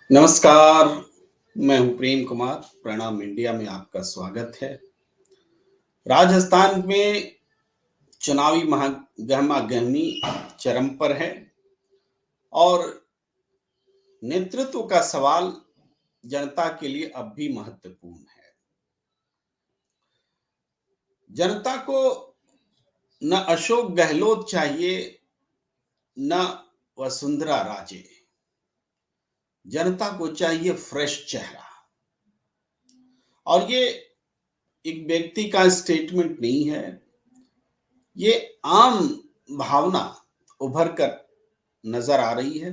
नमस्कार, मैं हूं प्रेम कुमार। प्रणाम इंडिया में आपका स्वागत है। राजस्थान में चुनावी गहमा-गहमी चरम पर है और नेतृत्व का सवाल जनता के लिए अब भी महत्वपूर्ण है। जनता को न अशोक गहलोत चाहिए, न वसुंधरा राजे। जनता को चाहिए फ्रेश चेहरा। और ये एक व्यक्ति का स्टेटमेंट नहीं है, ये आम भावना उभर कर नजर आ रही है।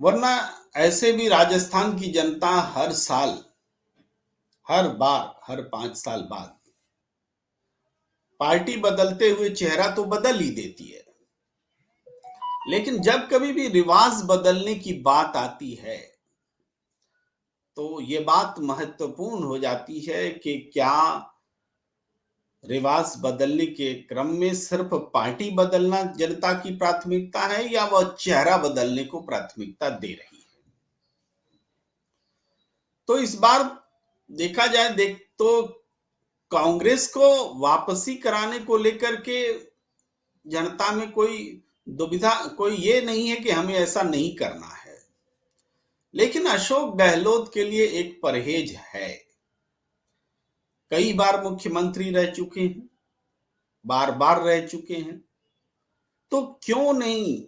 वरना ऐसे भी राजस्थान की जनता हर साल, हर बार, हर 5 साल बाद पार्टी बदलते हुए चेहरा तो बदल ही देती है। लेकिन जब कभी भी रिवाज बदलने की बात आती है तो ये बात महत्वपूर्ण हो जाती है कि क्या रिवाज बदलने के क्रम में सिर्फ पार्टी बदलना जनता की प्राथमिकता है या वह चेहरा बदलने को प्राथमिकता दे रही है। तो इस बार देखा जाए तो कांग्रेस को वापसी कराने को लेकर के जनता में कोई दुविधा, कोई ये नहीं है कि हमें ऐसा नहीं करना है। लेकिन अशोक गहलोत के लिए एक परहेज है। कई बार मुख्यमंत्री रह चुके हैं, बार बार रह चुके हैं, तो क्यों नहीं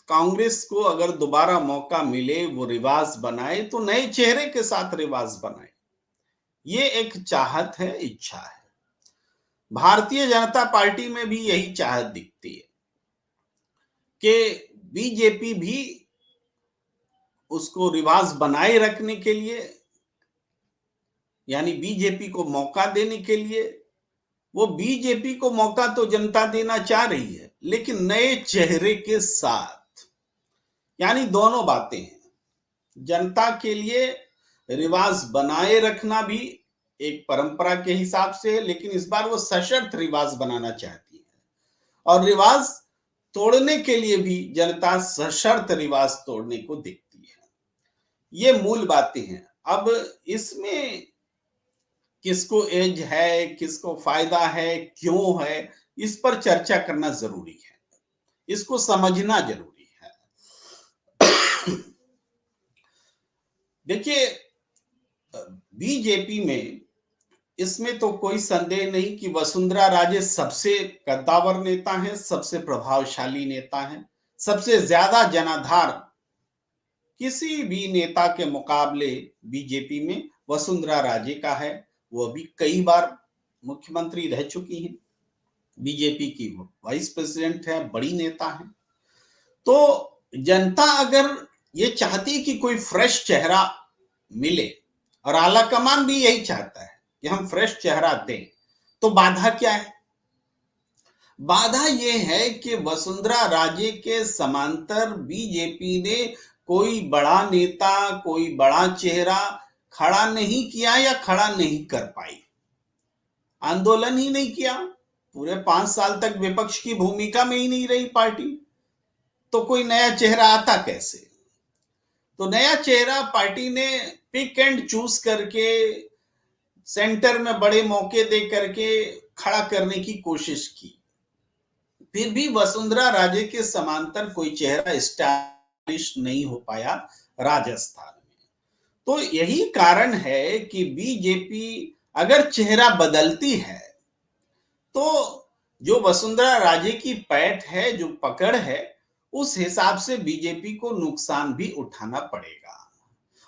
कांग्रेस को अगर दोबारा मौका मिले, वो रिवाज बनाए तो नए चेहरे के साथ रिवाज बनाए। ये एक चाहत है, इच्छा है। भारतीय जनता पार्टी में भी यही चाहत दिखती है कि बीजेपी भी उसको रिवाज बनाए रखने के लिए, यानी बीजेपी को मौका देने के लिए, वो बीजेपी को मौका तो जनता देना चाह रही है लेकिन नए चेहरे के साथ। यानी दोनों बातें हैं। जनता के लिए रिवाज बनाए रखना भी एक परंपरा के हिसाब से है, लेकिन इस बार वो सशर्त रिवाज बनाना चाहती है। और रिवाज तोड़ने के लिए भी जनता सशर्त रिवाज तोड़ने को देखती है। ये मूल बातें हैं। अब इसमें किसको एज है, किसको फायदा है, क्यों है, इस पर चर्चा करना जरूरी है, इसको समझना जरूरी है। देखिए, बीजेपी में इसमें तो कोई संदेह नहीं कि वसुंधरा राजे सबसे कद्दावर नेता हैं, सबसे प्रभावशाली नेता हैं, सबसे ज्यादा जनाधार किसी भी नेता के मुकाबले बीजेपी में वसुंधरा राजे का है। वो भी कई बार मुख्यमंत्री रह चुकी हैं, बीजेपी की वाइस प्रेसिडेंट है, बड़ी नेता है। तो जनता अगर ये चाहती कि कोई फ्रेश चेहरा मिले, और आला कमान भी यही चाहता है कि हम फ्रेश चेहरा दें, तो बाधा क्या है? बाधा यह है कि वसुंधरा राजे के समांतर बीजेपी ने कोई बड़ा नेता, कोई बड़ा चेहरा खड़ा नहीं किया या खड़ा नहीं कर पाई। आंदोलन ही नहीं किया, पूरे 5 साल तक विपक्ष की भूमिका में ही नहीं रही पार्टी, तो कोई नया चेहरा आता कैसे? तो नया चेहरा पार्टी ने पिक एंड चूज करके, सेंटर में बड़े मौके दे करके खड़ा करने की कोशिश की। फिर भी वसुंधरा राजे के समांतर कोई चेहरा स्टाइलिश नहीं हो पाया राजस्थान में। तो यही कारण है कि बीजेपी अगर चेहरा बदलती है तो जो वसुंधरा राजे की पैठ है, जो पकड़ है, उस हिसाब से बीजेपी को नुकसान भी उठाना पड़ेगा।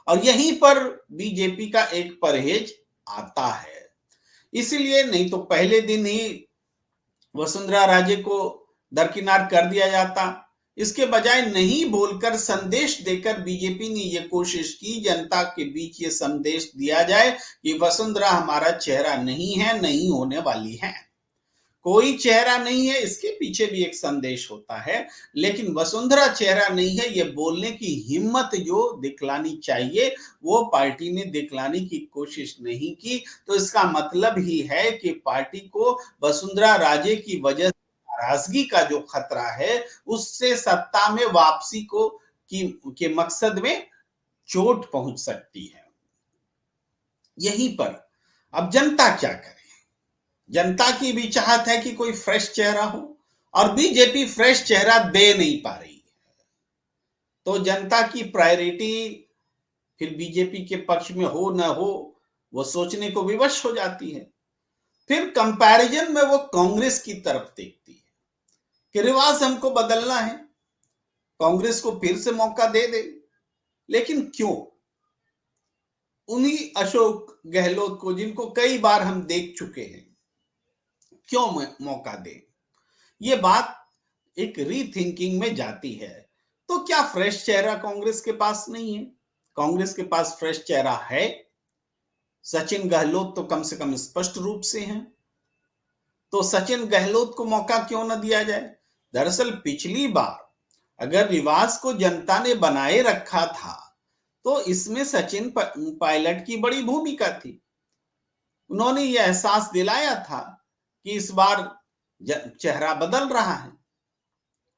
और यहीं पर बीजेपी का एक परहेज आता है। इसीलिए नहीं तो पहले दिन ही वसुंधरा राजे को दरकिनार कर दिया जाता। इसके बजाय नहीं बोलकर संदेश देकर बीजेपी ने यह कोशिश की, जनता के बीच ये संदेश दिया जाए कि वसुंधरा हमारा चेहरा नहीं है, नहीं होने वाली है। कोई चेहरा नहीं है, इसके पीछे भी एक संदेश होता है, लेकिन वसुंधरा चेहरा नहीं है, ये बोलने की हिम्मत जो दिखलानी चाहिए वो पार्टी ने दिखलाने की कोशिश नहीं की। तो इसका मतलब ही है कि पार्टी को वसुंधरा राजे की वजह से नाराजगी का जो खतरा है, उससे सत्ता में वापसी को के मकसद में चोट पहुंच सकती है। यहीं पर अब जनता क्या करे? जनता की भी चाहत है कि कोई फ्रेश चेहरा हो, और बीजेपी फ्रेश चेहरा दे नहीं पा रही है। तो जनता की प्रायोरिटी फिर बीजेपी के पक्ष में हो ना हो, वो सोचने को विवश हो जाती है। फिर कंपैरिजन में वो कांग्रेस की तरफ देखती है कि रिवाज हमको बदलना है, कांग्रेस को फिर से मौका दे दे। लेकिन क्यों? उन्हीं अशोक गहलोत को, जिनको कई बार हम देख चुके हैं, क्यों मौका दे? ये बात एक रीथिंकिंग में जाती है। तो क्या फ्रेश चेहरा कांग्रेस के पास नहीं है? कांग्रेस के पास फ्रेश चेहरा है। सचिन गहलोत तो कम से कम स्पष्ट रूप से हैं। तो सचिन गहलोत को मौका क्यों न दिया जाए? दरअसल पिछली बार अगर रिवाज को जनता ने बनाए रखा था, तो इसमें सचिन पायलट की बड़ी भूमिका थी। उन्होंने यह एहसास दिलाया था कि इस बार चेहरा बदल रहा है।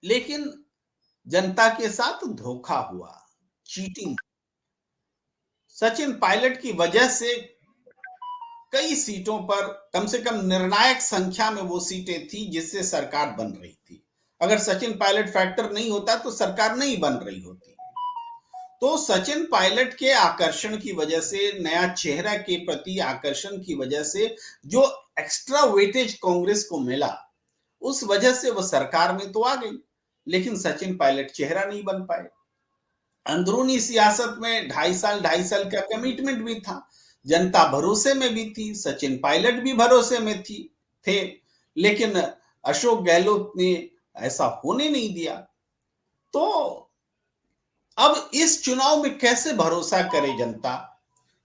लेकिन जनता के साथ धोखा हुआ, चीटिंग। सचिन पायलट की वजह से कई सीटों पर, कम से कम निर्णायक संख्या में वो सीटें थी जिससे सरकार बन रही थी। अगर सचिन पायलट फैक्टर नहीं होता तो सरकार नहीं बन रही होती। तो सचिन पायलट के आकर्षण की वजह से, नया चेहरा के प्रति आकर्षण की वजह से जो एक्स्ट्रा वेटेज कांग्रेस को मिला, उस वजह से वो सरकार में तो आ गई, लेकिन सचिन पायलट चेहरा नहीं बन पाए। अंदरूनी सियासत में 2.5 साल का कमिटमेंट भी था, जनता भरोसे में भी थी, सचिन पायलट भी भरोसे में थे। लेकिन अशोक गहलोत ने ऐसा होने नहीं दिया। तो अब इस चुनाव में कैसे भरोसा करे जनता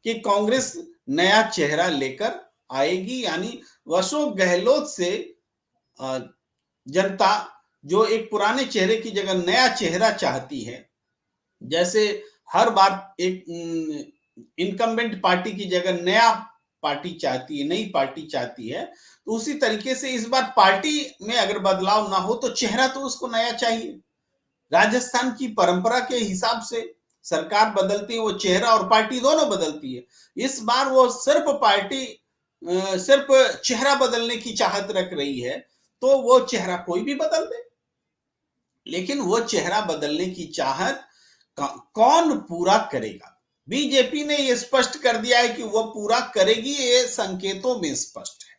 कि कांग्रेस नया चेहरा लेकर आएगी? यानी अशोक गहलोत से जनता जो एक पुराने चेहरे की जगह नया चेहरा चाहती है, जैसे हर बार एक इनकम्बेंट पार्टी की जगह नया पार्टी चाहती है, नई पार्टी चाहती है, तो उसी तरीके से इस बार पार्टी में अगर बदलाव ना हो तो चेहरा तो उसको नया चाहिए। राजस्थान की परंपरा के हिसाब से सरकार बदलती है, वो चेहरा और पार्टी दोनों बदलती है। इस बार वो सिर्फ पार्टी, सिर्फ चेहरा बदलने की चाहत रख रही है, तो वो चेहरा कोई भी बदल दे। लेकिन वो चेहरा बदलने की चाहत कौन पूरा करेगा? बीजेपी ने ये स्पष्ट कर दिया है कि वो पूरा करेगी, ये संकेतों में स्पष्ट है।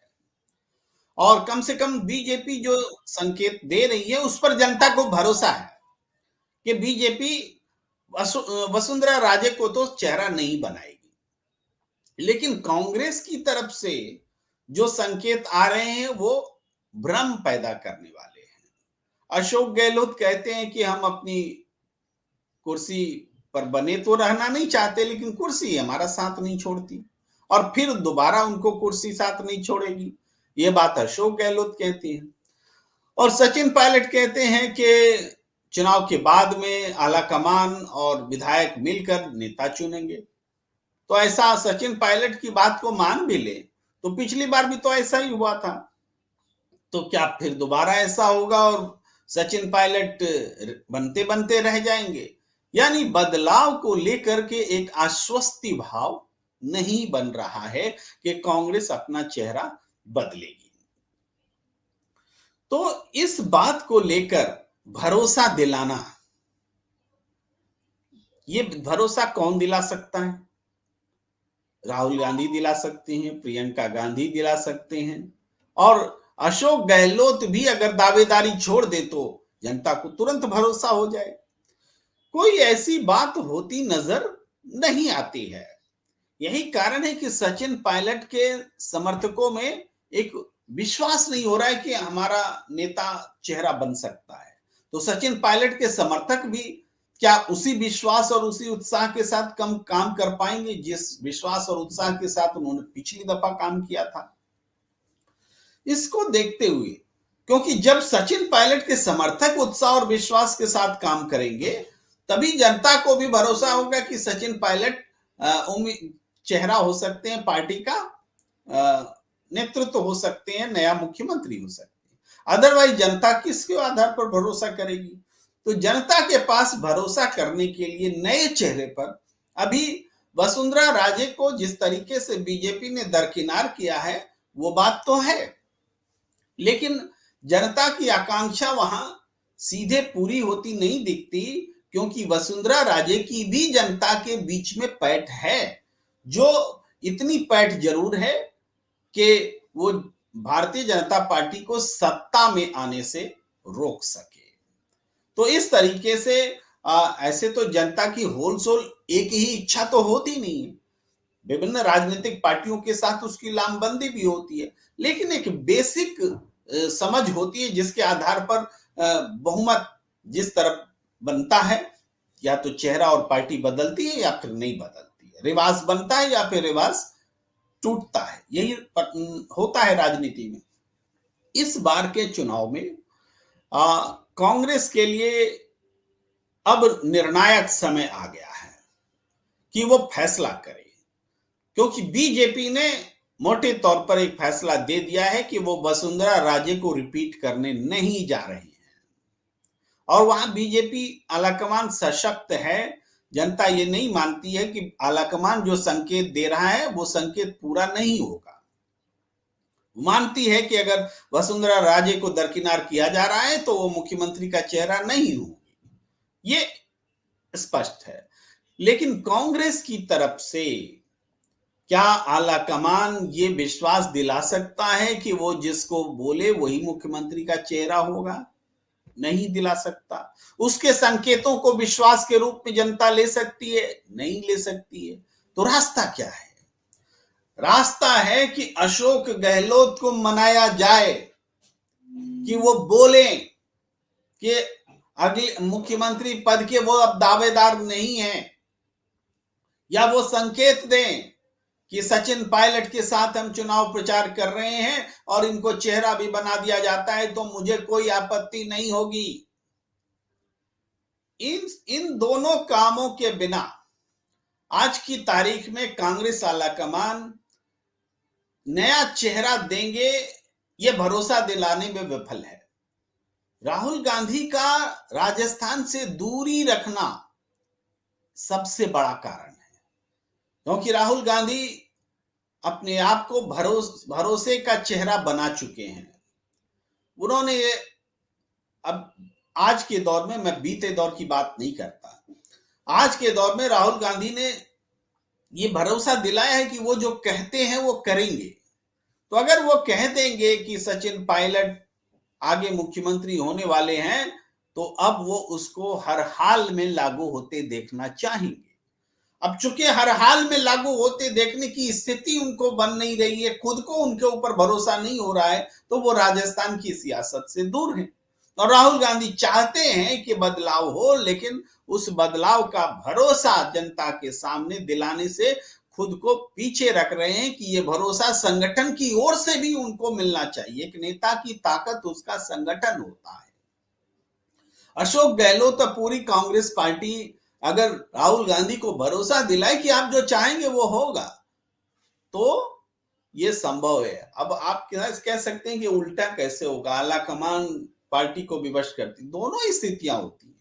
और कम से कम बीजेपी जो संकेत दे रही है उस पर जनता को भरोसा है कि बीजेपी वसुंधरा राजे को तो चेहरा नहीं बनाएगी। लेकिन कांग्रेस की तरफ से जो संकेत आ रहे हैं वो भ्रम पैदा करने वाले हैं। अशोक गहलोत कहते हैं कि हम अपनी कुर्सी पर बने तो रहना नहीं चाहते, लेकिन कुर्सी हमारा साथ नहीं छोड़ती, और फिर दोबारा उनको कुर्सी साथ नहीं छोड़ेगी। ये बात अशोक गहलोत कहती हैं। और सचिन पायलट कहते हैं कि चुनाव के बाद में आला कमान और विधायक मिलकर नेता चुनेंगे। तो ऐसा सचिन पायलट की बात को मान भी ले तो पिछली बार भी तो ऐसा ही हुआ था। तो क्या फिर दोबारा ऐसा होगा और सचिन पायलट बनते बनते रह जाएंगे? यानी बदलाव को लेकर के एक आश्वस्ति भाव नहीं बन रहा है कि कांग्रेस अपना चेहरा बदलेगी। तो इस बात को लेकर भरोसा दिलाना, ये भरोसा कौन दिला सकता है? राहुल गांधी दिला सकते हैं, प्रियंका गांधी दिला सकते हैं, और अशोक गहलोत भी अगर दावेदारी छोड़ दे तो जनता को तुरंत भरोसा हो जाए। कोई ऐसी बात होती नजर नहीं आती है। यही कारण है कि सचिन पायलट के समर्थकों में एक विश्वास नहीं हो रहा है कि हमारा नेता चेहरा बन सकता है। तो सचिन पायलट के समर्थक भी क्या उसी विश्वास और उसी उत्साह के साथ कम काम कर पाएंगे जिस विश्वास और उत्साह के साथ उन्होंने पिछली दफा काम किया था? इसको देखते हुए, क्योंकि जब सचिन पायलट के समर्थक उत्साह और विश्वास के साथ काम करेंगे, तभी जनता को भी भरोसा होगा कि सचिन पायलट चेहरा हो सकते हैं, पार्टी का नेतृत्व हो सकते हैं, नया मुख्यमंत्री हो सकते हैं। अदरवाइज जनता किसके आधार पर भरोसा करेगी? तो जनता के पास भरोसा करने के लिए नए चेहरे पर अभी वसुंधरा राजे को जिस तरीके से बीजेपी ने दरकिनार किया है वो बात तो है, लेकिन जनता की आकांक्षा वहां सीधे पूरी होती नहीं दिखती, क्योंकि वसुंधरा राजे की भी जनता के बीच में पैठ है, जो इतनी पैठ जरूर है कि वो भारतीय जनता पार्टी को सत्ता में आने से रोक सके। तो इस तरीके से ऐसे तो जनता की होलसोल एक ही इच्छा तो होती नहीं है, विभिन्न राजनीतिक पार्टियों के साथ उसकी लामबंदी भी होती है, लेकिन एक बेसिक समझ होती है जिसके आधार पर बहुमत जिस तरफ बनता है, या तो चेहरा और पार्टी बदलती है या फिर नहीं बदलती है, रिवाज बनता है या फिर रिवाज टूटता है, यही होता है राजनीति में। इस बार के चुनाव में कांग्रेस के लिए अब निर्णायक समय आ गया है कि वो फैसला करे, क्योंकि बीजेपी ने मोटे तौर पर एक फैसला दे दिया है कि वो वसुंधरा राजे को रिपीट करने नहीं जा रही है, और वहां बीजेपी आलाकमान सशक्त है। जनता ये नहीं मानती है कि आलाकमान जो संकेत दे रहा है वो संकेत पूरा नहीं होगा, मानती है कि अगर वसुंधरा राजे को दरकिनार किया जा रहा है तो वो मुख्यमंत्री का चेहरा नहीं होगी, ये स्पष्ट है। लेकिन कांग्रेस की तरफ से क्या आलाकमान ये विश्वास दिला सकता है कि वो जिसको बोले वही मुख्यमंत्री का चेहरा होगा? नहीं दिला सकता। उसके संकेतों को विश्वास के रूप में जनता ले सकती है? नहीं ले सकती है। तो रास्ता क्या है? रास्ता है कि अशोक गहलोत को मनाया जाए कि वो बोले कि अगले मुख्यमंत्री पद के वो अब दावेदार नहीं है, या वो संकेत दें कि सचिन पायलट के साथ हम चुनाव प्रचार कर रहे हैं और इनको चेहरा भी बना दिया जाता है तो मुझे कोई आपत्ति नहीं होगी। इन दोनों कामों के बिना आज की तारीख में कांग्रेस आलाकमान नया चेहरा देंगे ये भरोसा दिलाने में विफल है। राहुल गांधी का राजस्थान से दूरी रखना सबसे बड़ा कारण है, क्योंकि राहुल गांधी अपने आप को भरोसे का चेहरा बना चुके हैं। उन्होंने अब आज के दौर में, मैं बीते दौर की बात नहीं करता, आज के दौर में राहुल गांधी ने ये भरोसा दिलाया है कि वो जो कहते हैं वो करेंगे। तो अगर वो कह देंगे कि सचिन पायलट आगे मुख्यमंत्री होने वाले हैं, तो अब वो उसको हर हाल में लागू होते देखना चाहेंगे। अब चूंकि हर हाल में लागू होते देखने की स्थिति उनको बन नहीं रही है, खुद को उनके ऊपर भरोसा नहीं हो रहा है, तो वो राजस्थान की सियासत से दूर हैं। और राहुल गांधी चाहते हैं कि बदलाव हो, लेकिन उस बदलाव का भरोसा जनता के सामने दिलाने से खुद को पीछे रख रहे हैं कि ये भरोसा संगठन की ओर से भी उनको मिलना चाहिए। एक नेता की ताकत उसका संगठन होता है। अशोक गहलोत तो पूरी कांग्रेस पार्टी अगर राहुल गांधी को भरोसा दिलाए कि आप जो चाहेंगे वो होगा, तो ये संभव है। अब आप कह सकते हैं कि उल्टा कैसे होगा, आलाकमान पार्टी को विवश करती, दोनों ही स्थितियां होती हैं।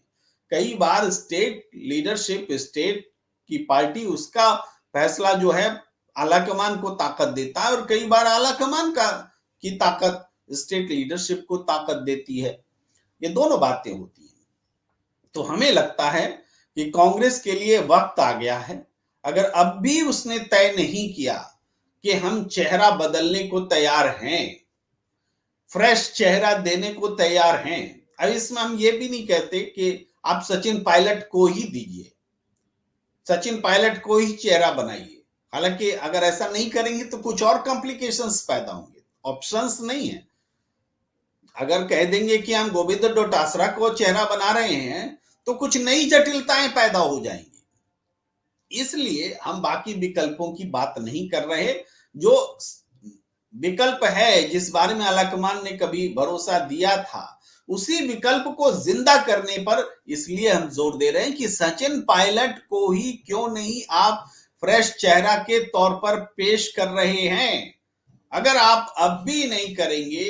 कई बार स्टेट लीडरशिप, स्टेट की पार्टी, उसका फैसला जो है आलाकमान को ताकत देता है, और कई बार आलाकमान की ताकत स्टेट लीडरशिप को ताकत देती है। ये दोनों बातें होती हैं। तो हमें लगता है कि कांग्रेस के लिए वक्त आ गया है। अगर अब भी उसने तय नहीं किया कि हम चेहरा बदलने को तैयार हैं, फ्रेश चेहरा देने को तैयार हैं। अब इसमें हम ये भी नहीं कहते कि आप सचिन पायलट को ही दीजिए, सचिन पायलट को ही चेहरा बनाइए। हालांकि अगर ऐसा नहीं करेंगे तो कुछ और कॉम्प्लिकेशंस पैदा होंगे, ऑप्शंस नहीं है। अगर कह देंगे कि हम गोविंद डोटासरा को चेहरा बना रहे हैं तो कुछ नई जटिलताएं पैदा हो जाएंगी। इसलिए हम बाकी विकल्पों की बात नहीं कर रहे। जो विकल्प है जिस बारे में आलाकमान ने कभी भरोसा दिया था, उसी विकल्प को जिंदा करने पर इसलिए हम जोर दे रहे हैं कि सचिन पायलट को ही क्यों नहीं आप फ्रेश चेहरा के तौर पर पेश कर रहे हैं। अगर आप अब भी नहीं करेंगे,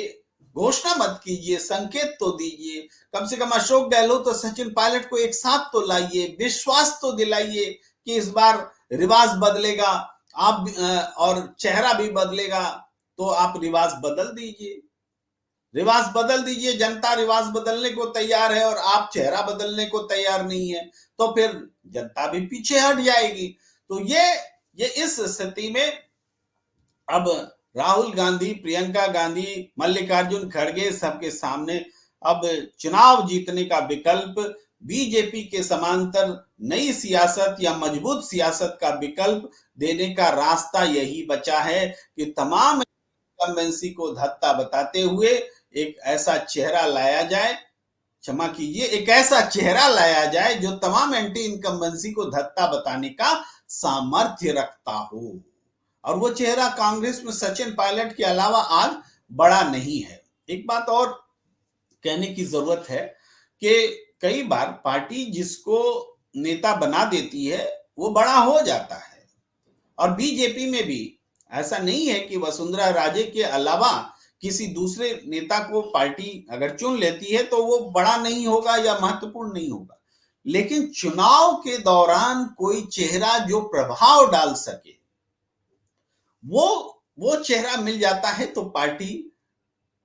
घोषणा मत कीजिए, संकेत तो दीजिए, कम से कम अशोक गहलोत और सचिन पायलट को एक साथ तो लाइए, विश्वास तो दिलाइए कि इस बार रिवाज बदलेगा, आप और चेहरा भी बदलेगा, तो आप रिवाज बदल दीजिए। रिवाज बदल दीजिए, जनता रिवाज बदलने को तैयार है और आप चेहरा बदलने को तैयार नहीं है, तो फिर जनता भी पीछे हट जाएगी। तो ये इस स्थिति में अब राहुल गांधी, प्रियंका गांधी, मल्लिकार्जुन खड़गे सबके सामने अब चुनाव जीतने का विकल्प, बीजेपी के समांतर नई सियासत या मजबूत सियासत का विकल्प देने का रास्ता यही बचा है कि तमाम इनकम्बेंसी को धत्ता बताते हुए एक ऐसा चेहरा लाया जाए, क्षमा कीजिए, एक ऐसा चेहरा लाया जाए जो तमाम एंटी इनकम्बेंसी को धत्ता बताने का सामर्थ्य रखता हो। और वो चेहरा कांग्रेस में सचिन पायलट के अलावा आज बड़ा नहीं है। एक बात और कहने की जरूरत है कि कई बार पार्टी जिसको नेता बना देती है वो बड़ा हो जाता है, और बीजेपी में भी ऐसा नहीं है कि वसुंधरा राजे के अलावा किसी दूसरे नेता को पार्टी अगर चुन लेती है तो वो बड़ा नहीं होगा या महत्वपूर्ण नहीं होगा, लेकिन चुनाव के दौरान कोई चेहरा जो प्रभाव डाल सके वो चेहरा मिल जाता है तो पार्टी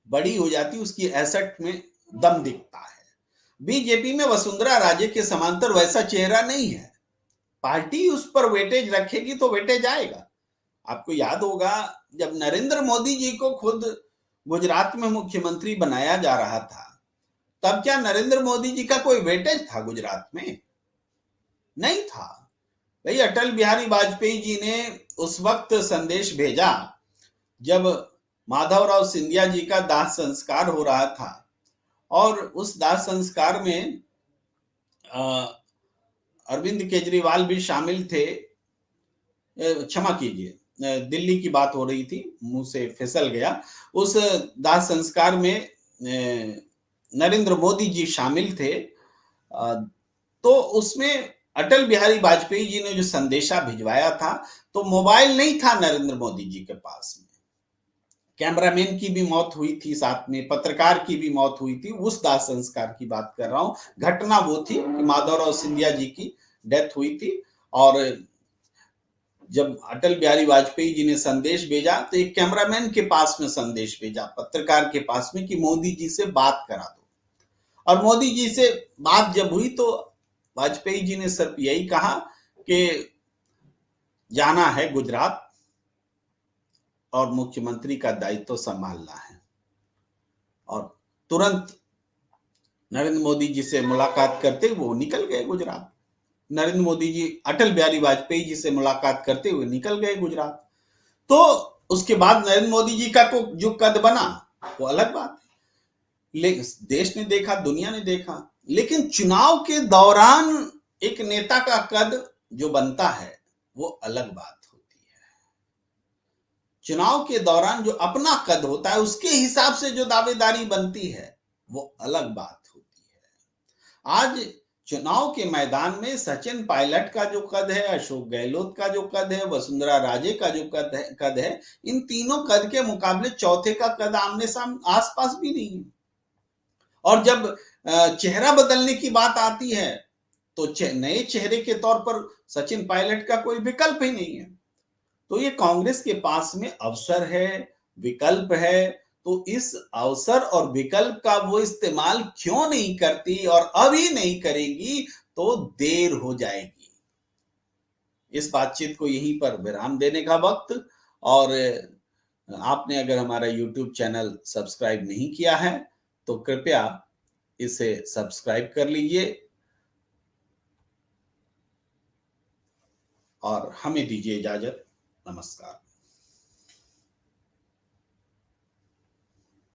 बड़ी हो जाती, उसकी एसेट में दम दिखता है। बीजेपी में वसुंधरा राजे के समांतर वैसा चेहरा नहीं है। पार्टी उस पर वेटेज रखेगी तो वेटेज आएगा। आपको याद होगा जब नरेंद्र मोदी जी को खुद गुजरात में मुख्यमंत्री बनाया जा रहा था, तब क्या नरेंद्र मोदी जी का कोई वेटेज था गुजरात में? नहीं था। भाई अटल बिहारी वाजपेयी जी ने उस वक्त संदेश भेजा जब माधवराव सिंधिया जी का दाह संस्कार हो रहा था, और उस दाह संस्कार में अरविंद केजरीवाल भी शामिल थे। क्षमा कीजिए, दिल्ली की बात हो रही थी, मुंह से फिसल गया। उस दाह संस्कार में नरेंद्र मोदी जी शामिल थे। तो उसमें अटल बिहारी वाजपेयी जी ने जो संदेशा भिजवाया था, तो मोबाइल नहीं था नरेंद्र मोदी जी के पास में। कैमरामैन की भी मौत हुई थी, साथ में पत्रकार की भी मौत हुई थी। उस दाह संस्कार की बात कर रहा हूं। घटना वो थी कि माधवराव सिंधिया जी की डेथ हुई थी, और जब अटल बिहारी वाजपेयी जी ने संदेश भेजा तो एक कैमरामैन के पास में संदेश भेजा, पत्रकार के पास में, कि मोदी जी से बात करा दो। और मोदी जी से बात जब हुई तो वाजपेयी जी ने सिर्फ यही कहा कि जाना है गुजरात और मुख्यमंत्री का दायित्व संभालना है। और तुरंत नरेंद्र मोदी जी से मुलाकात करते वो निकल गए गुजरात। नरेंद्र मोदी जी अटल बिहारी वाजपेयी जी से मुलाकात करते हुए निकल गए गुजरात। तो उसके बाद नरेंद्र मोदी जी का जो कद बना वो अलग बात है, लेकिन देश ने देखा, दुनिया ने देखा। लेकिन चुनाव के दौरान एक नेता का कद जो बनता है वो अलग बात होती है। चुनाव के दौरान जो अपना कद होता है उसके हिसाब से जो दावेदारी बनती है वो अलग बात होती है। आज चुनाव के मैदान में सचिन पायलट का जो कद है, अशोक गहलोत का जो कद है, वसुंधरा राजे का जो कद है, इन तीनों कद के मुकाबले चौथे का कद आमने सामने आसपास भी नहीं है। और जब चेहरा बदलने की बात आती है तो नए चेहरे के तौर पर सचिन पायलट का कोई विकल्प ही नहीं है। तो ये कांग्रेस के पास में अवसर है, विकल्प है, तो इस अवसर और विकल्प का वो इस्तेमाल क्यों नहीं करती, और अभी नहीं करेगी तो देर हो जाएगी। इस बातचीत को यहीं पर विराम देने का वक्त। और आपने अगर हमारा YouTube चैनल सब्सक्राइब नहीं किया है तो कृपया इसे सब्सक्राइब कर लीजिए और हमें दीजिए इजाजत। नमस्कार।